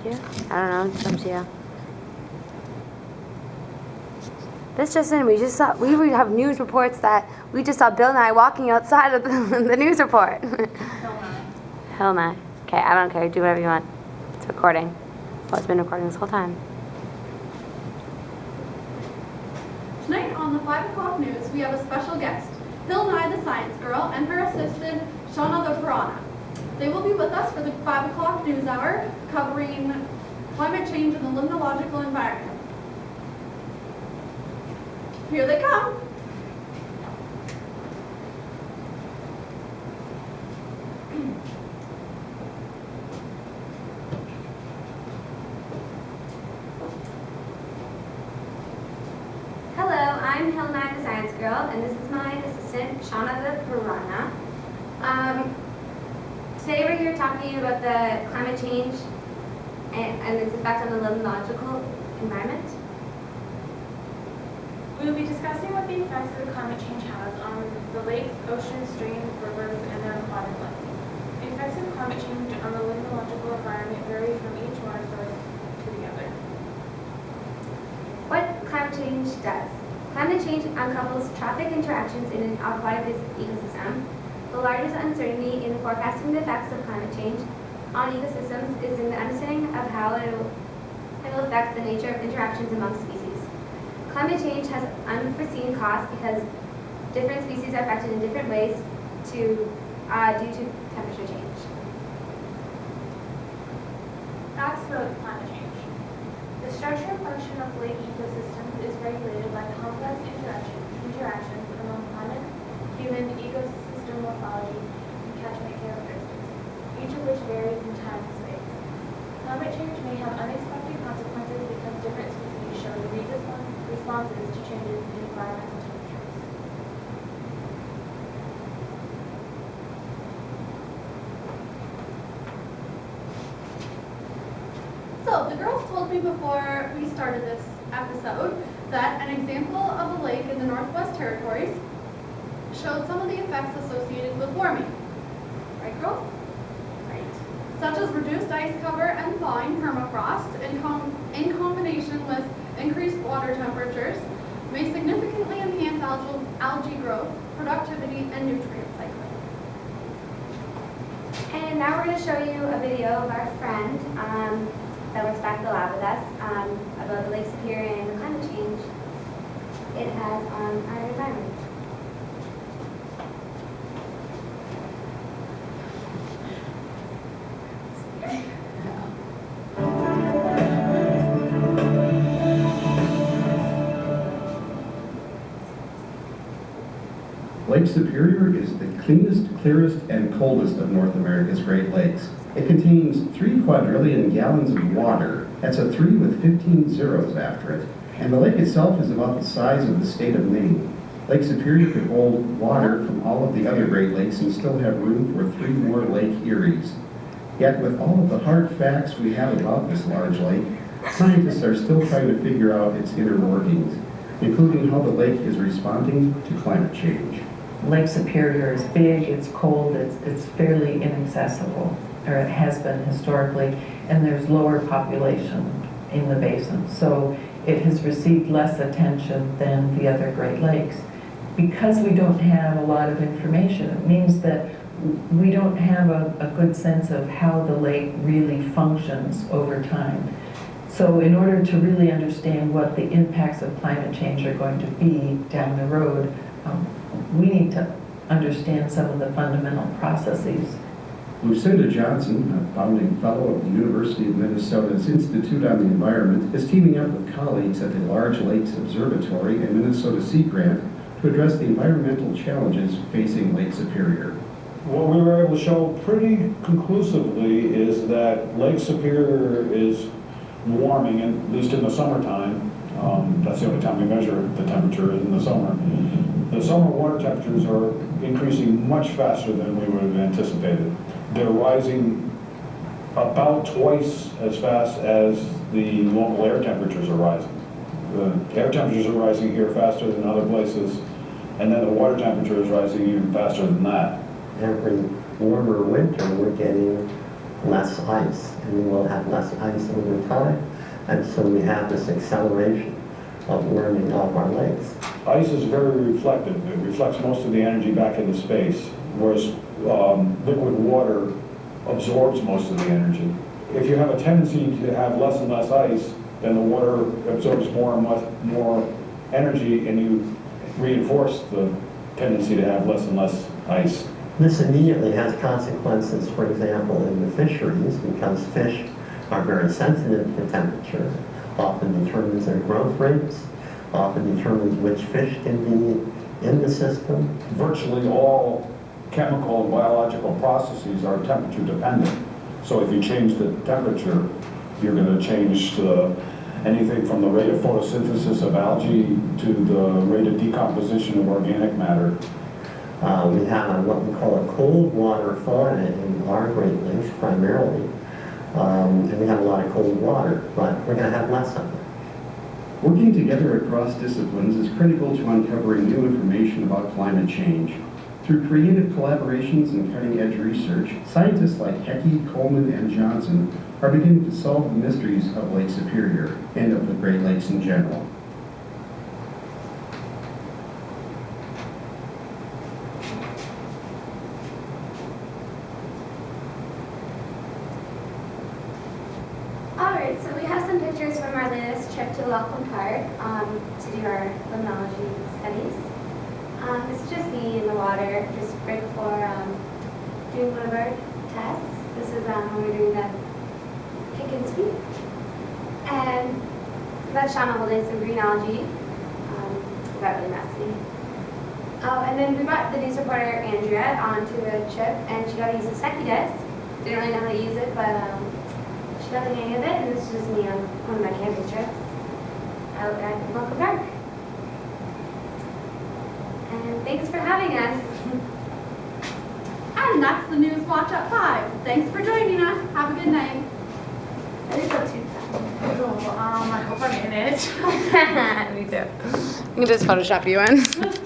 you? I don't know. It's up to you. This just in, we have news reports that we just saw Bill Nye walking outside of the news report. Hell Nye. Okay, I don't care. Do whatever you want. It's recording. Well, it's been recording this whole time. Tonight on the 5 o'clock news, we have a special guest, Hilary the Science Girl, and her assistant, Shawna the Piranha. They will be with us for the 5 o'clock news hour, covering climate change in the limnological environment. Here they come. Hello, I'm Hilary the Science Girl, and this is my assistant, Shawna the Piranha. Today we're here talking about the climate change and its effect on the limnological environment. We will be discussing what the effects of climate change has on the lakes, oceans, streams, rivers, and their aquatic life. The effects of climate change on the limnological environment vary from each water source to the other. What climate change does. Climate change uncouples traffic interactions in an aquatic ecosystem. The largest uncertainty in forecasting the effects of climate change on ecosystems is in the understanding of how it will affect the nature of interactions among species. Climate change has unforeseen costs because different species are affected in different ways due to temperature change. Facts about climate change. The structure and function of lake ecosystems is regulated by complex interactions among climate, human, ecosystem morphology, and catchment characteristics, each of which varies in time and space. Climate change may have unexpected consequences because different species show unique responses to changes in environmental temperatures. So, the girls told me before we started this episode that an example of a lake in the Northwest Territories showed some of the effects associated with warming. Right, girls? Right. Such as reduced ice cover and thawing permafrost in combination with increased water temperatures may significantly enhance algae growth, productivity, and nutrient cycling. And now we're going to show you a video of our friend that works back at the lab with us about the Lake Superior and the climate change it has on our environment. Lake Superior is the cleanest, clearest, and coldest of North America's Great Lakes. It contains 3 quadrillion gallons of water. That's a 3 with 15 zeros after it. And the lake itself is about the size of the state of Maine. Lake Superior could hold water from all of the other Great Lakes and still have room for 3 more Lake Eries. Yet with all of the hard facts we have about this large lake, scientists are still trying to figure out its inner workings, including how the lake is responding to climate change. Lake Superior is big, it's cold, it's fairly inaccessible, or it has been historically, and there's lower population in the basin. So it has received less attention than the other Great Lakes. Because we don't have a lot of information, it means that we don't have a good sense of how the lake really functions over time. So in order to really understand what the impacts of climate change are going to be down the road, we need to understand some of the fundamental processes. Lucinda Johnson, a founding fellow of the University of Minnesota's Institute on the Environment, is teaming up with colleagues at the Large Lakes Observatory and Minnesota Sea Grant to address the environmental challenges facing Lake Superior. What we were able to show pretty conclusively is that Lake Superior is warming, at least in the summertime. That's the only time we measure the temperature is in the summer. The summer water temperatures are increasing much faster than we would have anticipated. They're rising about twice as fast as the local air temperatures are rising. The air temperatures are rising here faster than other places, and then the water temperature is rising even faster than that. Every warmer winter, we're getting less ice, and we will have less ice over time, and so we have this acceleration of warming of our lakes. Ice is very reflective. It reflects most of the energy back into space, whereas liquid water absorbs most of the energy. If you have a tendency to have less and less ice, then the water absorbs more and more energy, and you reinforce the tendency to have less and less ice. This immediately has consequences, for example, in the fisheries, because fish are very sensitive to temperature, often determines their growth rates, often determines which fish can be in the system. Virtually all chemical and biological processes are temperature dependent. So if you change the temperature, you're going to change anything from the rate of photosynthesis of algae to the rate of decomposition of organic matter. We have what we call a cold water fauna in our Great Lakes primarily, and we have a lot of cold water, but we're going to have less of it. Working together across disciplines is critical to uncovering new information about climate change. Through creative collaborations and cutting-edge research, scientists like Hecky, Coleman, and Johnson are beginning to solve the mysteries of Lake Superior and of the Great Lakes in general. Alright, so we have some pictures from our latest trip to Lachlan Park to do our limnology studies. This is just me in the water just right before doing one of our tests. This is when we're doing the kick and sweep. And that's Shawna holding some green algae. It got really messy. Oh, and then we brought the news reporter Andrea onto a trip, and she got to use a secchi disc. Didn't really know how to use it, but she got the hang of it, and this is just me on one of my camping trips out at Lachlan Park. And thanks for having us. And that's the News Watch at 5. Thanks for joining us. Have a good night. I didn't go too I hope I'm in it. Me too. I can just Photoshop you in.